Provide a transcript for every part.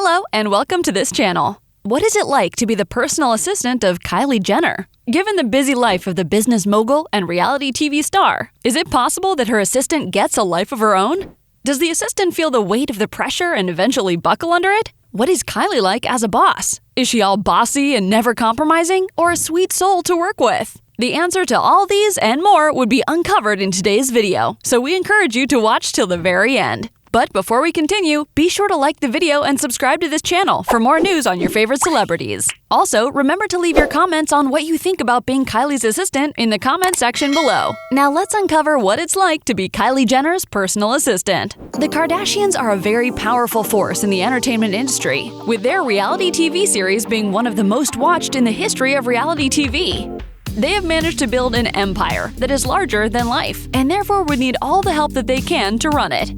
Hello and welcome to this channel. What is it like to be the personal assistant of Kylie Jenner? Given the busy life of the business mogul and reality TV star, is it possible that her assistant gets a life of her own? Does the assistant feel the weight of the pressure and eventually buckle under it? What is Kylie like as a boss? Is she all bossy and never compromising, or a sweet soul to work with? The answer to all these and more would be uncovered in today's video, so we encourage you to watch till the very end. But before we continue, be sure to like the video and subscribe to this channel for more news on your favorite celebrities. Also, remember to leave your comments on what you think about being Kylie's assistant in the comment section below. Now let's uncover what it's like to be Kylie Jenner's personal assistant. The Kardashians are a very powerful force in the entertainment industry, with their reality TV series being one of the most watched in the history of reality TV. They have managed to build an empire that is larger than life, and therefore would need all the help that they can to run it.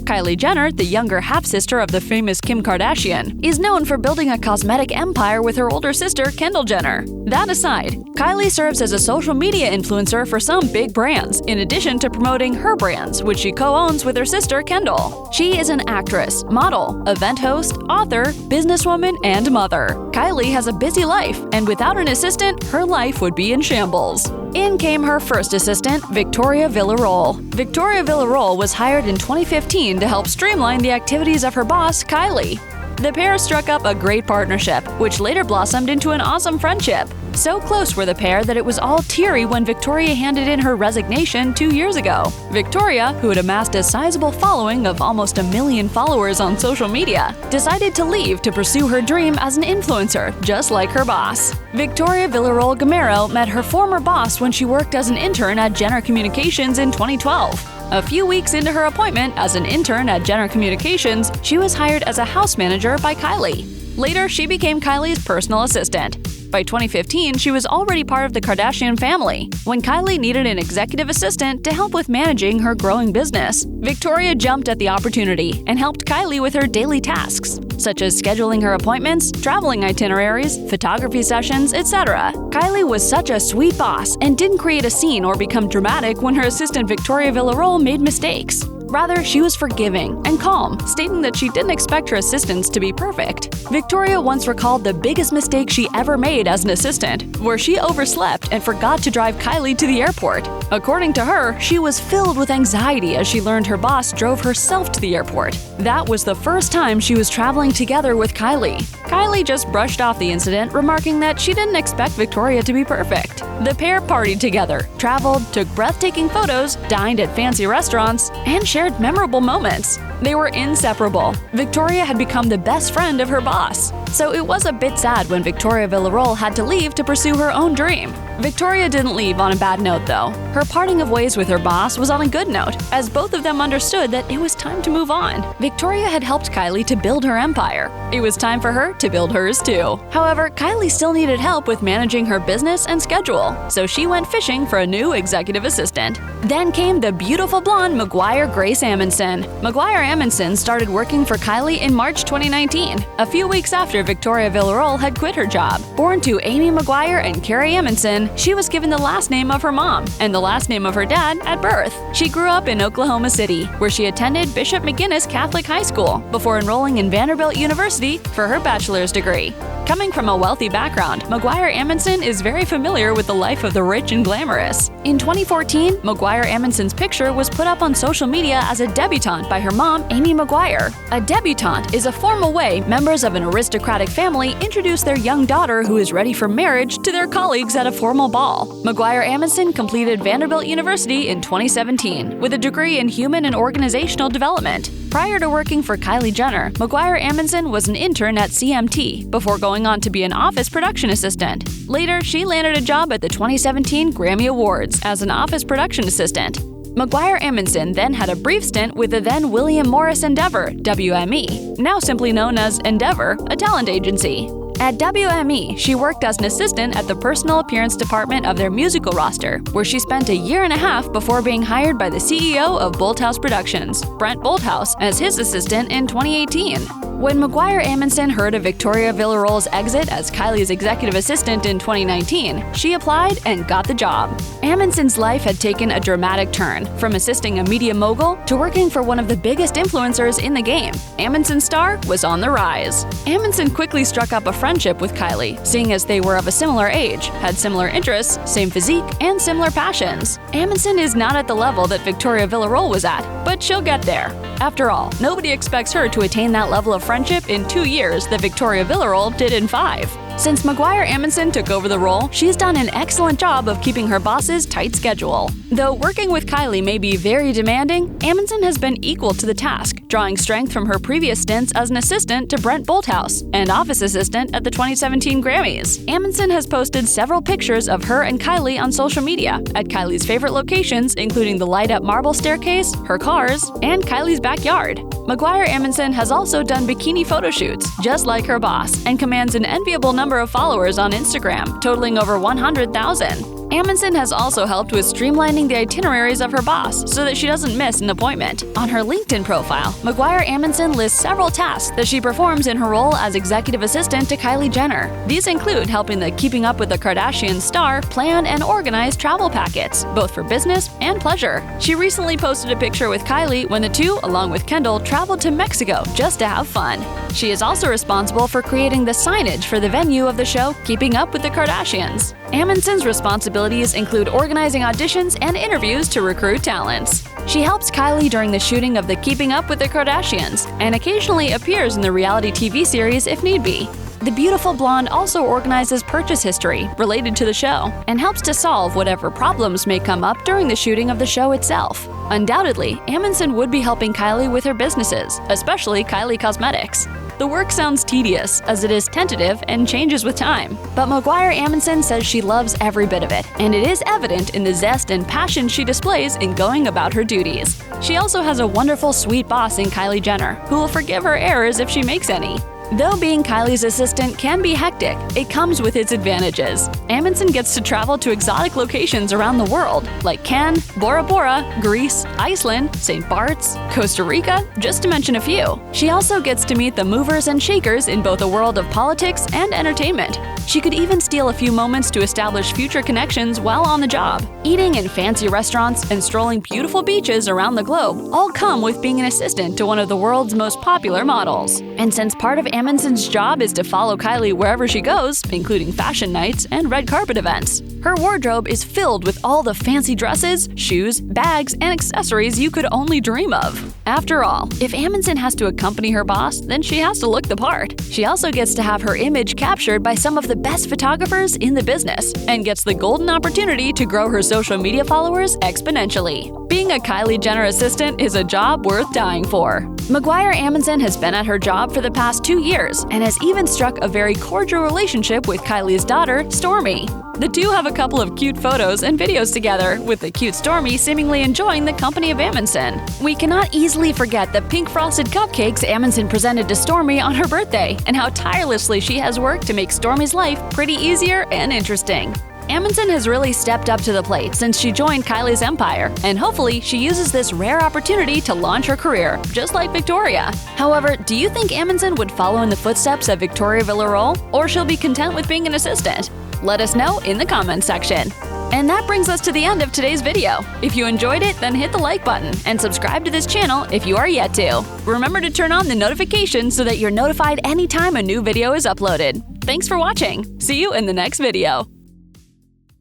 Kylie Jenner, the younger half-sister of the famous Kim Kardashian, is known for building a cosmetic empire with her older sister, Kendall Jenner. That aside, Kylie serves as a social media influencer for some big brands, in addition to promoting her brands, which she co-owns with her sister, Kendall. She is an actress, model, event host, author, businesswoman, and mother. Kylie has a busy life, and without an assistant, her life would be in shambles. In came her first assistant, Victoria Villarreal. Victoria Villarreal was hired in 2015 to help streamline the activities of her boss, Kylie. The pair struck up a great partnership, which later blossomed into an awesome friendship. So close were the pair that it was all teary when Victoria handed in her resignation 2 years ago. Victoria, who had amassed a sizable following of almost 1 million followers on social media, decided to leave to pursue her dream as an influencer, just like her boss. Victoria Villarreal Gamero met her former boss when she worked as an intern at Jenner Communications in 2012. A few weeks into her appointment as an intern at Jenner Communications, she was hired as a house manager by Kylie. Later, she became Kylie's personal assistant. By 2015, she was already part of the Kardashian family. When Kylie needed an executive assistant to help with managing her growing business, Victoria jumped at the opportunity and helped Kylie with her daily tasks, such as scheduling her appointments, traveling itineraries, photography sessions, etc. Kylie was such a sweet boss and didn't create a scene or become dramatic when her assistant Victoria Villarreal made mistakes. Rather, she was forgiving and calm, stating that she didn't expect her assistants to be perfect. Victoria once recalled the biggest mistake she ever made as an assistant, where she overslept and forgot to drive Kylie to the airport. According to her, she was filled with anxiety as she learned her boss drove herself to the airport. That was the first time she was traveling together with Kylie. Kylie just brushed off the incident, remarking that she didn't expect Victoria to be perfect. The pair partied together, traveled, took breathtaking photos, dined at fancy restaurants, and shared memorable moments. They were inseparable. Victoria had become the best friend of her boss. So it was a bit sad when Victoria Villarreal had to leave to pursue her own dream. Victoria didn't leave on a bad note, though. Her parting of ways with her boss was on a good note, as both of them understood that it was time to move on. Victoria had helped Kylie to build her empire. It was time for her to build hers too. However, Kylie still needed help with managing her business and schedule, so she went fishing for a new executive assistant. Then came the beautiful blonde McGuire Grace Amundsen. McGuire Amundsen started working for Kylie in March 2019, a few weeks after Victoria Villarreal had quit her job. Born to Amy McGuire and Carrie Amundsen, she was given the last name of her mom and the last name of her dad at birth. She grew up in Oklahoma City, where she attended Bishop McGuinness Catholic High School before enrolling in Vanderbilt University for her bachelor's degree. Coming from a wealthy background, McGuire Amundsen is very familiar with the life of the rich and glamorous. In 2014, McGuire Amundsen's picture was put up on social media as a debutante by her mom, Amy McGuire. A debutante is a formal way members of an aristocratic family introduce their young daughter who is ready for marriage to their colleagues at a formal ball. McGuire Amundsen completed Vanderbilt University in 2017 with a degree in human and organizational development. Prior to working for Kylie Jenner, McGuire Amundsen was an intern at CMT before going on to be an office production assistant. Later, she landed a job at the 2017 Grammy Awards as an office production assistant. McGuire Amundsen then had a brief stint with the then William Morris Endeavor, WME, now simply known as Endeavor, a talent agency. At WME, she worked as an assistant at the personal appearance department of their musical roster, where she spent 1.5 years before being hired by the CEO of Bolthouse Productions, Brent Bolthouse, as his assistant in 2018. When McGuire Amundsen heard of Victoria Villarreal's exit as Kylie's executive assistant in 2019, she applied and got the job. Amundsen's life had taken a dramatic turn, from assisting a media mogul to working for one of the biggest influencers in the game. Amundsen's star was on the rise. Amundsen quickly struck up a friendship with Kylie, seeing as they were of a similar age, had similar interests, same physique, and similar passions. Amundsen is not at the level that Victoria Villarreal was at, but she'll get there. After all, nobody expects her to attain that level of friendship in 2 years that Victoria Villarreal did in 5. Since McGuire Amundsen took over the role, she's done an excellent job of keeping her boss's tight schedule. Though working with Kylie may be very demanding, Amundsen has been equal to the task, drawing strength from her previous stints as an assistant to Brent Bolthouse and office assistant at the 2017 Grammys. Amundsen has posted several pictures of her and Kylie on social media at Kylie's favorite locations, including the light-up marble staircase, her cars, and Kylie's backyard. McGuire Amundsen has also done bikini photo shoots, just like her boss, and commands an enviable number of followers on Instagram, totaling over 100,000. Amundsen has also helped with streamlining the itineraries of her boss so that she doesn't miss an appointment. On her LinkedIn profile, McGuire Amundsen lists several tasks that she performs in her role as executive assistant to Kylie Jenner. These include helping the Keeping Up with the Kardashians star plan and organize travel packets, both for business and pleasure. She recently posted a picture with Kylie when the two, along with Kendall, traveled to Mexico just to have fun. She is also responsible for creating the signage for the venue of the show Keeping Up with the Kardashians. Amundsen's responsibilities include organizing auditions and interviews to recruit talents. She helps Kylie during the shooting of the Keeping Up with the Kardashians and occasionally appears in the reality TV series if need be. The beautiful blonde also organizes purchase history related to the show and helps to solve whatever problems may come up during the shooting of the show itself. Undoubtedly, Amundsen would be helping Kylie with her businesses, especially Kylie Cosmetics. The work sounds tedious, as it is tentative and changes with time. But McGuire Amundsen says she loves every bit of it, and it is evident in the zest and passion she displays in going about her duties. She also has a wonderful, sweet boss in Kylie Jenner, who will forgive her errors if she makes any. Though being Kylie's assistant can be hectic, it comes with its advantages. Amundsen gets to travel to exotic locations around the world, like Cannes, Bora Bora, Greece, Iceland, St. Bart's, Costa Rica, just to mention a few. She also gets to meet the movers and shakers in both the world of politics and entertainment. She could even steal a few moments to establish future connections while on the job. Eating in fancy restaurants and strolling beautiful beaches around the globe all come with being an assistant to one of the world's most popular models. And since part of Amundsen's job is to follow Kylie wherever she goes, including fashion nights and red carpet events, her wardrobe is filled with all the fancy dresses, shoes, bags, and accessories you could only dream of. After all, if Amundsen has to accompany her boss, then she has to look the part. She also gets to have her image captured by some of the best photographers in the business and gets the golden opportunity to grow her social media followers exponentially. Being a Kylie Jenner assistant is a job worth dying for. McGuire Amundsen has been at her job for the past 2 years and has even struck a very cordial relationship with Kylie's daughter, Stormi. The two have a couple of cute photos and videos together, with the cute Stormi seemingly enjoying the company of Amundsen. We cannot easily forget the pink frosted cupcakes Amundsen presented to Stormi on her birthday, and how tirelessly she has worked to make Stormi's life pretty easier and interesting. Amundsen has really stepped up to the plate since she joined Kylie's empire, and hopefully she uses this rare opportunity to launch her career, just like Victoria. However, do you think Amundsen would follow in the footsteps of Victoria Villarreal, or she'll be content with being an assistant? Let us know in the comments section. And that brings us to the end of today's video. If you enjoyed it, then hit the like button and subscribe to this channel if you are yet to. Remember to turn on the notifications so that you're notified anytime a new video is uploaded. Thanks for watching. See you in the next video.